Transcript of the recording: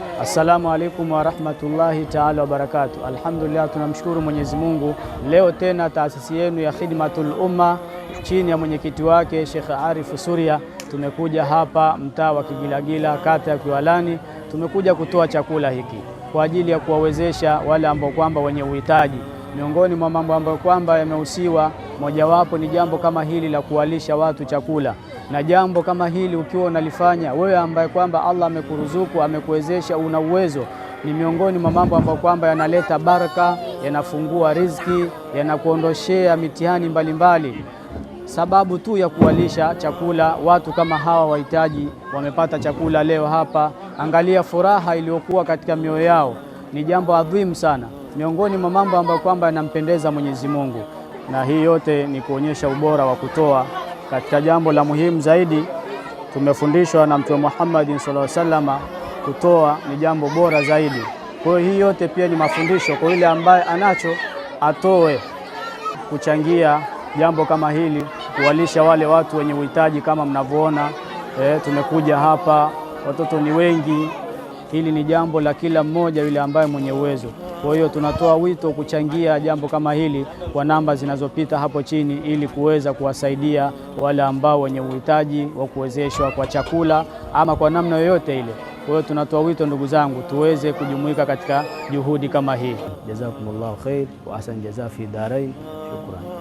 Assalamu alaikum wa rahmatullahi ta'ala wa barakatuh. Alhamdulillah, tunamshukuru Mwenyezi Mungu. Leo tena taasisi yenu ya Khidmatul Umma chini ya mwenyekiti wake Sheikh Arif Suria tumekuja hapa mtaa wa Kigilagila, kata ya Kiwalani. Tumekuja kutoa chakula hiki kwa ajili ya kuwawezesha wale ambao kwamba wenye uhitaji. Miongoni mwa mambo ambayo kwamba yamehusiwa, mojawapo ni jambo kama hili la kuwalisha watu chakula. Na jambo kama hili ukiwa unalifanya wewe ambaye kwamba Allah amekuruzuku, amekuwezesha, una uwezo, ni miongoni mwa mambo ambayo kwamba yanaleta baraka, yanafungua riziki, yanakuondoshea mitihani mbalimbali. Sababu tu ya kuwalisha chakula watu kama hawa wahitaji wamepata chakula leo hapa. Angalia furaha iliyokuwa katika mioyo yao, ni jambo adhimu sana, miongoni mwa mambo ambayo kwamba yanampendeza Mwenyezi Mungu. Na hii yote ni kuonyesha ubora wa kutoa. Katika jambo la muhimu zaidi, tumefundishwa na Mtume Muhammad sallallahu alaihi wasallam, kutoa ni jambo bora zaidi. Kwa hiyo hii yote pia ni mafundisho kwa yule ambaye anacho atoe, kuchangia jambo kama hili, kuwalisha wale watu wenye uhitaji. Kama mnavyoona, tumekuja hapa, watoto ni wengi. Hili ni jambo la kila mmoja yule ambaye mwenye uwezo. Kwa hiyo tunatoa wito kuchangia jambo kama hili kwa namba zinazopita hapo chini, ili kuweza kuwasaidia wale ambao wenye uhitaji wa kuwezeshwa kwa chakula ama kwa namna yoyote ile. Kwa hiyo tunatoa wito, ndugu zangu, tuweze kujumuika katika juhudi kama hii. Jazakumullahu khair wa ahsan jazaa fi darain. Shukran.